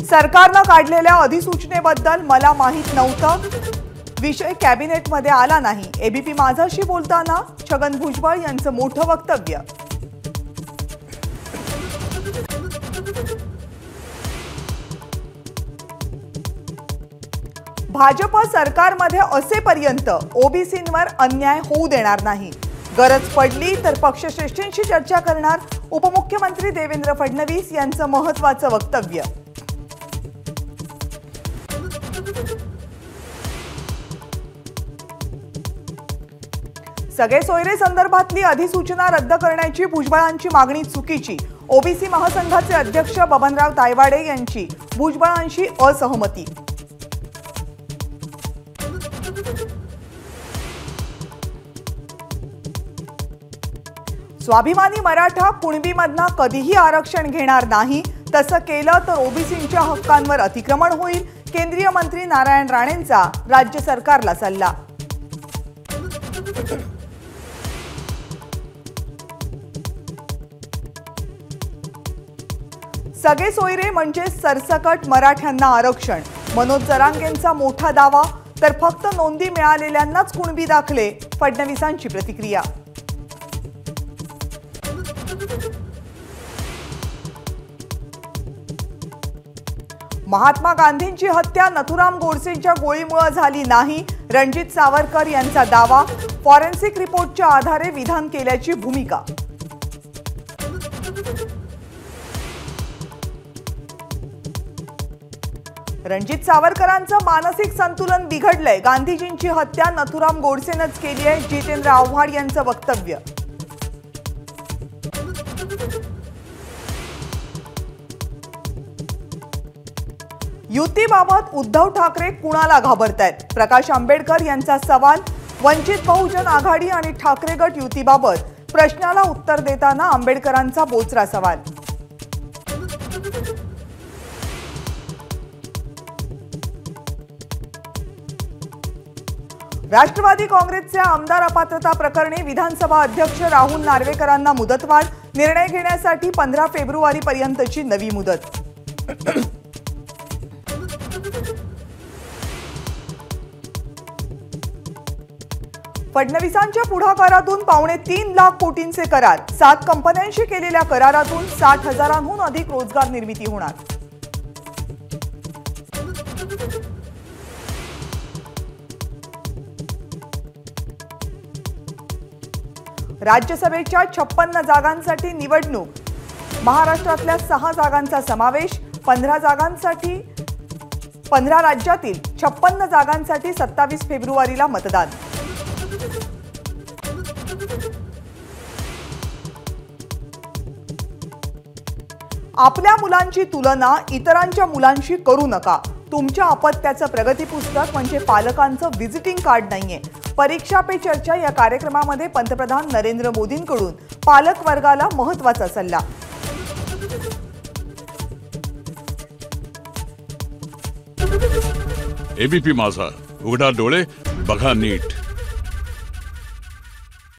सरकारने काढलेल्या अधिसूचनेबद्दल मला माहित नव्हतं, विषय कॅबिनेटमध्ये आला नाही। एबीपी माझाशी बोलताना छगन भुजबळ यांचं मोठं वक्तव्य। भाजप सरकारमध्ये असेपर्यंत ओबीसींवर अन्याय होऊ देणार नाही। गरज पडली तर पक्षश्रेष्ठींशी चर्चा करणार। उपमुख्यमंत्री देवेंद्र फडणवीस यांचं महत्त्वाचं वक्तव्य। सगळे सोयरे संदर्भातली अधिसूचना रद्द करण्याची भुजबळांची मागणी चुकीची। ओबीसी महासंघाचे अध्यक्ष बबनराव तायवाडे यांची भुजबळांशी असहमती। स्वाभिमानी मराठा कुणबीमधना कधीही आरक्षण घेणार नाही, तसं केलं तर ओबीसींच्या हक्कांवर अतिक्रमण होईल। केंद्रीय मंत्री नारायण राणेंचा राज्य सरकारला सल्ला। सगळे सोयरे म्हणजे सरसकट मराठ्यांना आरक्षण। मनोज जरांगेंचा मोठा दावा, तर फक्त नोंदी मिळालेल्यांनाच कुणबी दाखले। फडणवीसांची प्रतिक्रिया। महात्मा गांधींची हत्या नथुराम गोडसेंच्या गोळीमुळे झाली नाही, रणजित सावरकर यांचा दावा। फॉरेन्सिक रिपोर्टच्या आधारे विधान केल्याची भूमिका। रणजित सावरकरांचं मानसिक संतुलन बिघडलंय। गांधीजींची हत्या नथुराम गोडसेनंच केली आहे। जितेंद्र आव्हाड यांचं वक्तव्य। युतीबाबत उद्धव ठाकरे कुणाला घाबरतायत? प्रकाश आंबेडकर यांचा सवाल। वंचित बहुजन आघाडी आणि ठाकरे गट युतीबाबत प्रश्नाला उत्तर देताना आंबेडकरांचा बोचरा सवाल। राष्ट्रवादी काँग्रेसच्या आमदार अपात्रता प्रकरणी विधानसभा अध्यक्ष राहुल नार्वेकरांना मुदतवाढ। निर्णय घेण्यासाठी 15 फेब्रुवारीपर्यंतची नवी मुदत। फडणवीसांच्या पुढाकारातून 3.25 लाख कोटींचे करार। 7 कंपन्यांशी केलेल्या करारातून 60,000हून अधिक रोजगार निर्मिती होणार। राज्यसभेच्या 56 जागांसाठी निवडणूक। महाराष्ट्रातल्या 6 जागांचा समावेश। 15 राज्यातील 56 जागांसाठी 27 फेब्रुवारीला मतदान। आपल्या मुलांची तुलना इतरांच्या मुलांशी करू नका। तुमच्या अपत्याचं प्रगती पुस्तक म्हणजे पालकांचं व्हिजिटिंग कार्ड नाहीये। परीक्षा पे चर्चा या कार्यक्रमामध्ये पंतप्रधान नरेंद्र मोदींकडून पालक वर्गाला महत्त्वाचा सल्ला। एबीपी माझा, उघडा डोळे बघा नीट।